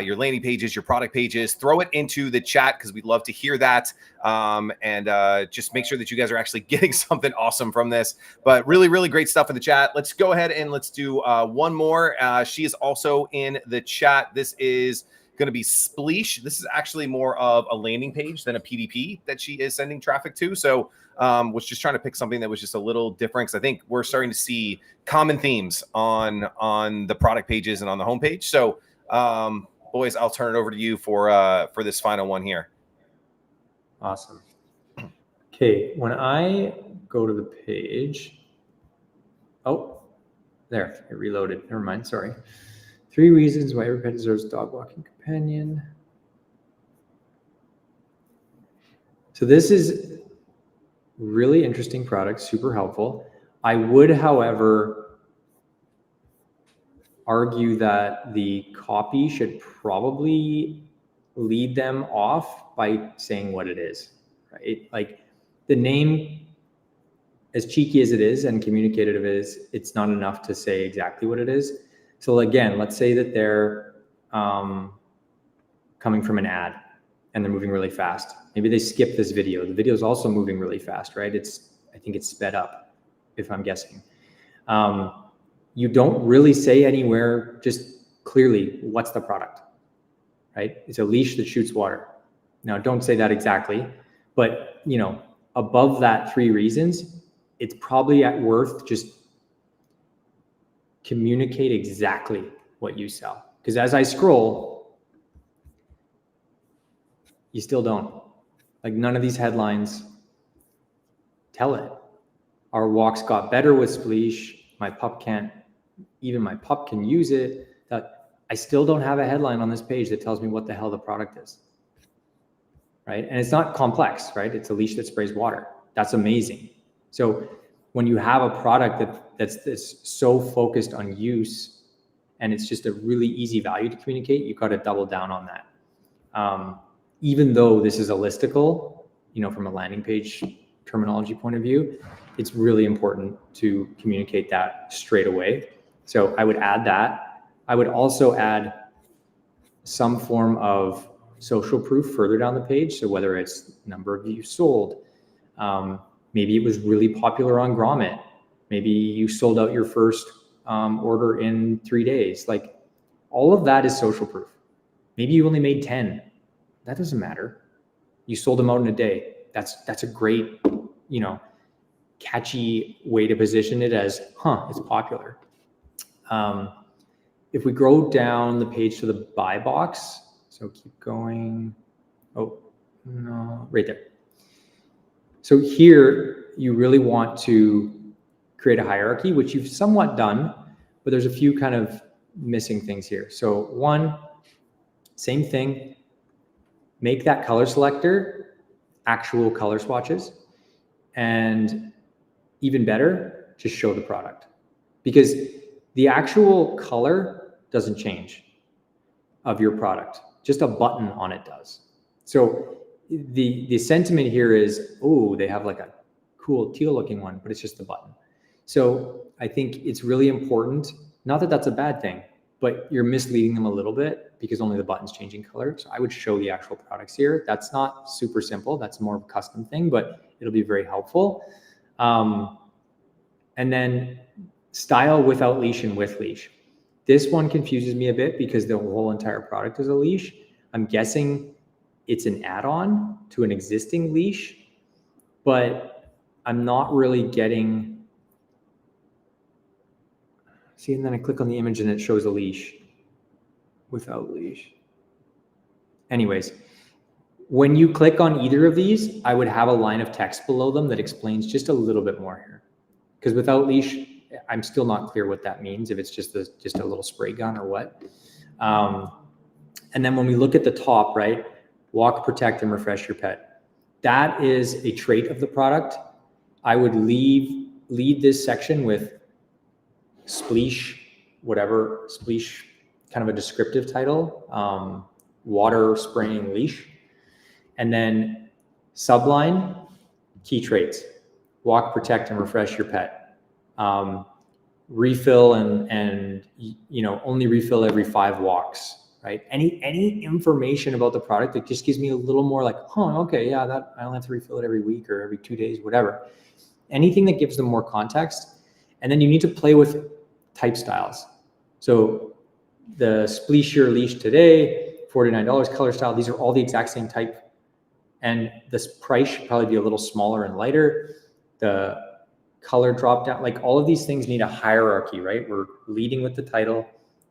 your landing pages, your product pages. Throw it into the chat because we'd love to hear that. And just make sure that you guys are actually getting something awesome from this. But really, really great stuff in the chat. Let's go ahead and let's do one more. She is also in the chat. This is going to be Spleesh. This is actually more of a landing page than a PDP that she is sending traffic to. So was just trying to pick something that was just a little different, because I think we're starting to see common themes on the product pages and on the homepage. So boys, I'll turn it over to you for this final one here. Awesome. Okay, when I go to the page, oh, there, it reloaded. Never mind, sorry. 3 reasons why every pet deserves a dog walking companion. So this is really interesting product, super helpful. I would, however, argue that the copy should probably lead them off by saying what it is, right? Like, the name, as cheeky as it is and communicative it is, it's not enough to say exactly what it is. So again, let's say that they're coming from an ad and they're moving really fast. Maybe they skip this video. The video is also moving really fast, right? I think it's sped up, if I'm guessing. You don't really say anywhere just clearly what's the product, right? It's a leash that shoots water. Now, don't say that exactly, but above that 3 reasons, it's probably worth just communicate exactly what you sell. Because as I scroll, you still don't. Like, none of these headlines tell it. Our walks got better with Spleesh. My pup can use it. I still don't have a headline on this page that tells me what the hell the product is, right? And it's not complex, right? It's a leash that sprays water. That's amazing. So when you have a product that's so focused on use and it's just a really easy value to communicate, you've got to double down on that. Even though this is a listicle, from a landing page terminology point of view, it's really important to communicate that straight away. So I would add that. I would also add some form of social proof further down the page. So whether it's number of views sold, maybe it was really popular on Grommet. Maybe you sold out your first order in 3 days. Like, all of that is social proof. Maybe you only made 10. That doesn't matter. You sold them out in a day. That's a great, catchy way to position it as, it's popular. If we go down the page to the buy box, so keep going. Oh, no, right there. So here, you really want to create a hierarchy, which you've somewhat done, but there's a few kind of missing things here. So 1, same thing, make that color selector actual color swatches, and even better, just show the product, because the actual color doesn't change. of your product. Just a button on it does. So the sentiment here is, oh, they have like a cool teal looking one, but it's just a button. So I think it's really important, not that that's a bad thing, but you're misleading them a little bit because only the button's changing color. So I would show the actual products here. That's not super simple. That's more of a custom thing, but it'll be very helpful. And then style without leash and with leash. This one confuses me a bit because the whole entire product is a leash. I'm guessing it's an add-on to an existing leash, but I'm not really getting. See, and then I click on the image and it shows a leash without leash. Anyways, when you click on either of these, I would have a line of text below them that explains just a little bit more here. Because without leash, I'm still not clear what that means, if it's just a little spray gun or what. And then when we look at the top, right, walk, protect, and refresh your pet. That is a trait of the product. I would lead this section with spleesh, whatever, spleesh, kind of a descriptive title, water spraying leash. And then subline, key traits, walk, protect, and refresh your pet. Refill and only refill every 5 walks, right? Any information about the product that just gives me a little more like, oh, okay, yeah, that I only have to refill it every week or every 2 days, whatever. Anything that gives them more context. And then you need to play with type styles. So the Spleeshier leash today, $49 color style. These are all the exact same type. And this price should probably be a little smaller and lighter. The color drop down, like all of these things need a hierarchy, right? We're leading with the title,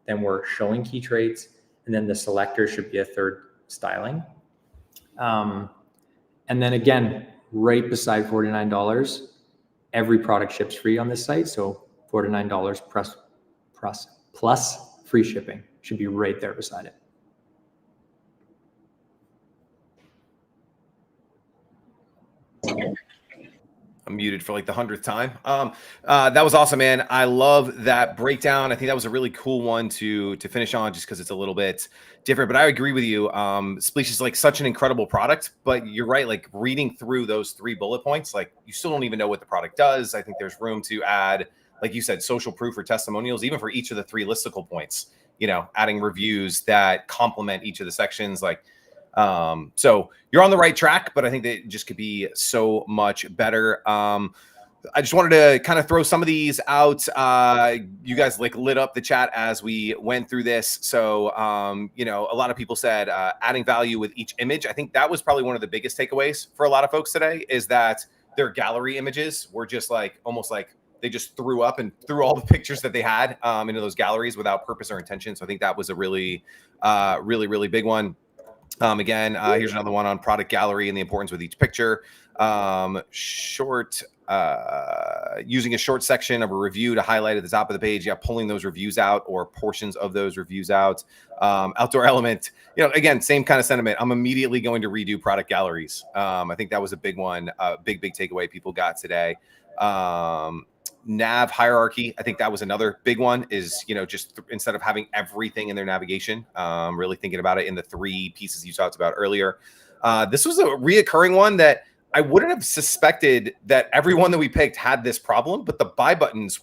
then we're showing key traits, and then the selector should be a third styling. And then again, right beside $49, every product ships free on this site. So $49 plus free shipping should be right there beside it. I'm muted for like the 100th time. That was awesome, man. I love that breakdown. I think that was a really cool one to finish on just because it's a little bit different. But I agree with you. Spleesh is like such an incredible product, but you're right. Like reading through those 3 bullet points, like you still don't even know what the product does. I think there's room to add, like you said, social proof or testimonials, even for each of the 3 listicle points, adding reviews that complement each of the sections. Like, so you're on the right track, but I think that it just could be so much better. I just wanted to kind of throw some of these out. You guys like lit up the chat as we went through this. So, a lot of people said adding value with each image. I think that was probably one of the biggest takeaways for a lot of folks today is that their gallery images were just like, almost like they just threw up and threw all the pictures that they had into those galleries without purpose or intention. So I think that was a really, really big one. Again, here's another one on product gallery and the importance with each picture. Using a short section of a review to highlight at the top of the page. Yeah, pulling those reviews out or portions of those reviews out. Outdoor element, again, same kind of sentiment. I'm immediately going to redo product galleries. I think that was a big one, big takeaway people got today. Nav hierarchy, I think that was another big one is, just instead of having everything in their navigation, really thinking about it in the 3 pieces you talked about earlier. This was a reoccurring one that I wouldn't have suspected that everyone that we picked had this problem, but the buy buttons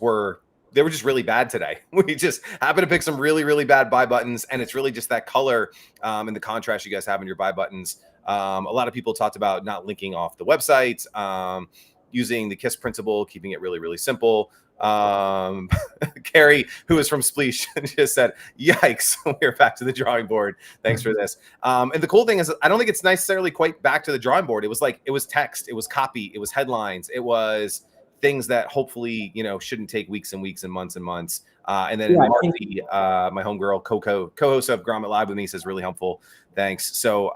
they were just really bad today. We just happened to pick some really bad buy buttons, and it's really just that color and the contrast you guys have in your buy buttons. A lot of people talked about not linking off the website, using the KISS principle, keeping it really simple. Carrie, who is from Spleesh, just said, yikes, we're back to the drawing board. Thanks for this. And the cool thing is, I don't think it's necessarily quite back to the drawing board. It was like, it was text, it was copy, it was headlines, it was things that hopefully, shouldn't take weeks and weeks and months and months. And then Marcy, my homegirl, co-host of Grommet Live with me, says really helpful. Thanks. So,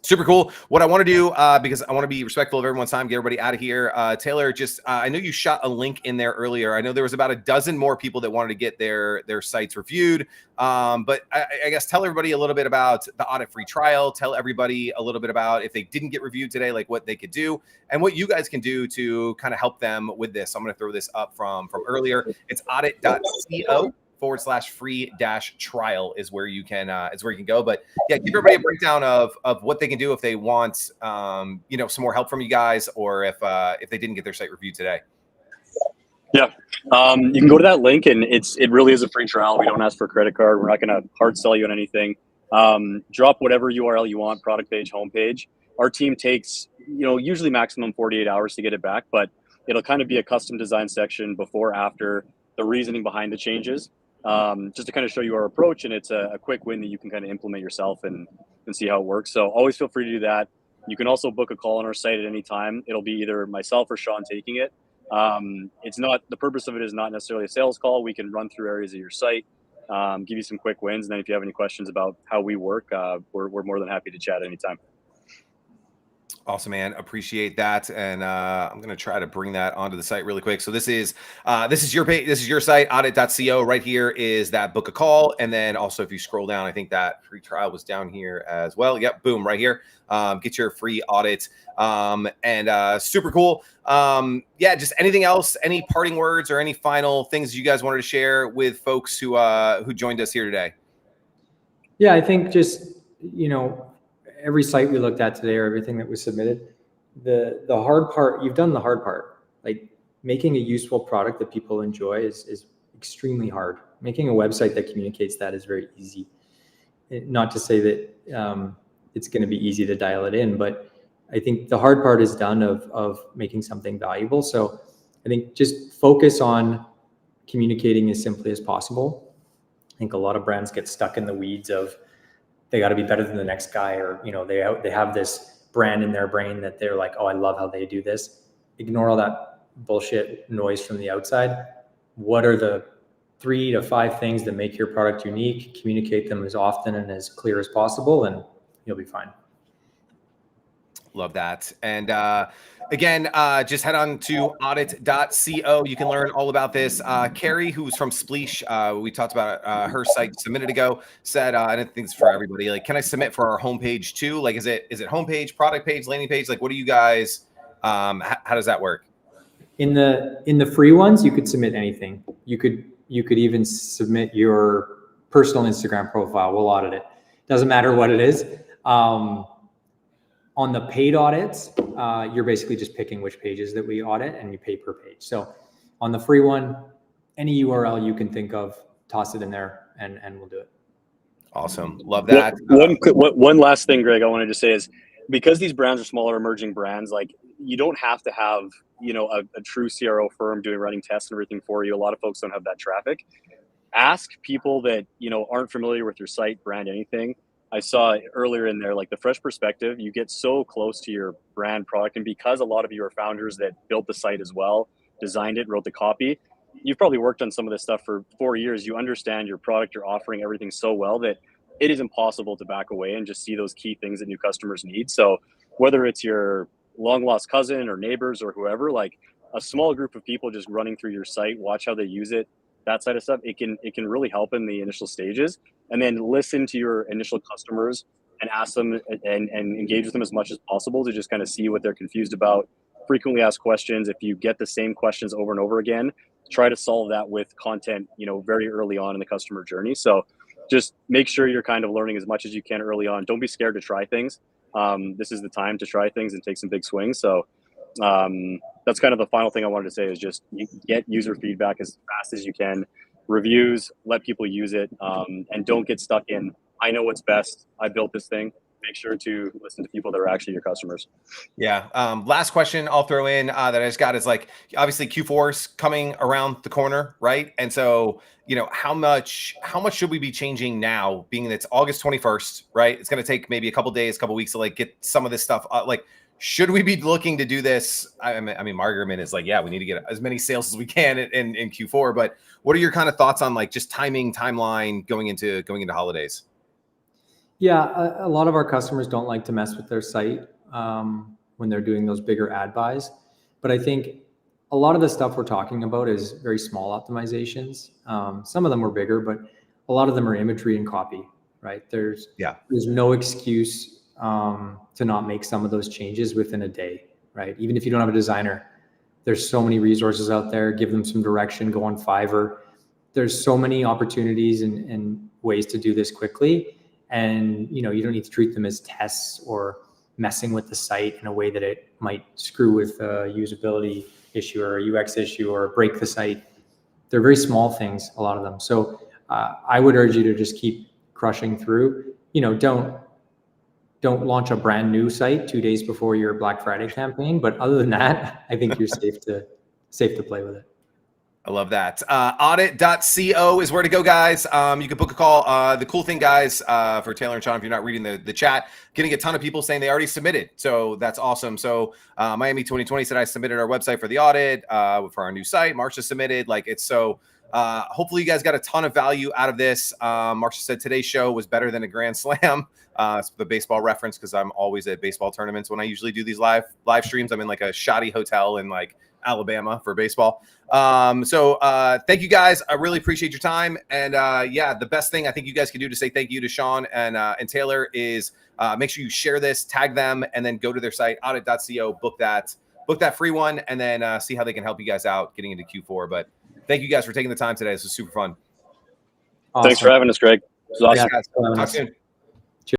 super cool. What I want to do, because I want to be respectful of everyone's time, get everybody out of here. Taylor, just I know you shot a link in there earlier. I know there was about a dozen more people that wanted to get their sites reviewed. But I guess tell everybody a little bit about the audit-free trial. Tell everybody a little bit about if they didn't get reviewed today, like what they could do and what you guys can do to kind of help them with this. I'm going to throw this up from earlier. It's audit.co /free-trial is where you can go. But yeah, give everybody a breakdown of what they can do if they want some more help from you guys, or if they didn't get their site reviewed today. Yeah, you can go to that link, and it really is a free trial. We don't ask for a credit card. We're not going to hard sell you on anything. Drop whatever URL you want, product page, homepage. Our team takes, usually maximum 48 hours to get it back, but it'll kind of be a custom design section before, after, the reasoning behind the changes, just to kind of show you our approach. And it's a quick win that you can kind of implement yourself and see how it works. So always feel free to do that. You can also book a call on our site at any time. It'll be either myself or Sean taking it. It's not, the purpose of it is not necessarily a sales call. We can run through areas of your site, give you some quick wins. And then if you have any questions about how we work, we're more than happy to chat anytime. Awesome, man. Appreciate that. And I'm going to try to bring that onto the site really quick. So this is your page. This is your site, audit.co. Right here is that book a call. And then also if you scroll down, I think that free trial was down here as well. Yep. Boom. Right here. Get your free audit. And super cool. Yeah. Just anything else, any parting words or any final things you guys wanted to share with folks who joined us here today? Yeah, I think just, every site we looked at today, or everything that was submitted, the hard part, you've done the hard part. Like, making a useful product that people enjoy is extremely hard. Making a website that communicates that is very easy. Not to say that it's going to be easy to dial it in, but I think the hard part is done of making something valuable. So I think just focus on communicating as simply as possible. I think a lot of brands get stuck in the weeds of, they got to be better than the next guy, or they have this brand in their brain that they're like, oh, I love how they do this. Ignore all that bullshit noise from the outside. What are the 3 to 5 things that make your product unique? Communicate them as often and as clear as possible, and you'll be fine. Love that. And again, just head on to audit.co. You can learn all about this. Carrie, who's from Spleesh, we talked about her site just a minute ago, said, I don't think it's for everybody. Like, can I submit for our homepage too? Like, is it homepage, product page, landing page? Like, what do you guys, how does that work? In the free ones, you could submit anything. You could even submit your personal Instagram profile. We'll audit it. Doesn't matter what it is. On the paid audits, you're basically just picking which pages that we audit, and you pay per page. So on the free one, any URL you can think of, toss it in there, and we'll do it. Awesome. Love that. One last thing, Greg, I wanted to say is, because these brands are smaller emerging brands, like, you don't have to have, a true CRO firm running tests and everything for you. A lot of folks don't have that traffic. Ask people that, aren't familiar with your site, brand, anything. I saw earlier in there, like, the fresh perspective, you get so close to your brand product. And because a lot of you are founders that built the site as well, designed it, wrote the copy, you've probably worked on some of this stuff for 4 years. You understand your product, you're offering everything so well that it is impossible to back away and just see those key things that new customers need. So whether it's your long lost cousin or neighbors or whoever, like, a small group of people just running through your site, watch how they use it, that side of stuff, it can really help in the initial stages. And then listen to your initial customers and ask them and engage with them as much as possible to just kind of see what they're confused about. Frequently asked questions. If you get the same questions over and over again, try to solve that with content, very early on in the customer journey. So just make sure you're kind of learning as much as you can early on. Don't be scared to try things. This is the time to try things and take some big swings. So that's kind of the final thing I wanted to say, is just get user feedback as fast as you can, reviews, let people use it, and don't get stuck in, I know what's best, I built this thing. Make sure to listen to people that are actually your customers. Yeah. Last question I'll throw in that I just got is, like, obviously Q4 is coming around the corner, right? And so, how much should we be changing now, being that it's August 21st, right? It's going to take maybe a couple days, couple weeks to, like, get some of this stuff like, should we be looking to do this? I mean, my argument is, like, yeah, we need to get as many sales as we can in Q4. But what are your kind of thoughts on, like, just timeline going into holidays? Yeah, a lot of our customers don't like to mess with their site when they're doing those bigger ad buys. But I think a lot of the stuff we're talking about is very small optimizations. Some of them are bigger, but a lot of them are imagery and copy, right? There's no excuse to not make some of those changes within a day, right? Even if you don't have a designer, there's so many resources out there. Give them some direction, go on Fiverr. there's so many opportunities and ways to do this quickly. And, you don't need to treat them as tests or messing with the site in a way that it might screw with a usability issue or a UX issue or break the site. They're very small things, a lot of them. So I would urge you to just keep crushing through. Don't launch a brand new site 2 days before your Black Friday campaign. But other than that, I think you're safe to play with it. I love that. Audit.co is where to go, guys. You can book a call. The cool thing, guys, for Taylor and Sean, if you're not reading the chat, getting a ton of people saying they already submitted. So that's awesome. So Miami 2020 said I submitted our website for the audit for our new site. Marsha submitted. Hopefully you guys got a ton of value out of this. Marsha said today's show was better than a Grand Slam. It's the baseball reference because I'm always at baseball tournaments when I usually do these live streams. I'm in like a shoddy hotel in like Alabama for baseball. Thank you guys. I really appreciate your time. And the best thing I think you guys can do to say thank you to Sean and Taylor is make sure you share this, tag them, and then go to their site, audit.co, book that free one, and then see how they can help you guys out getting into Q4. But thank you guys for taking the time today. This was super fun. Awesome. Thanks for having us, Greg. It was awesome. Guys. Talk soon.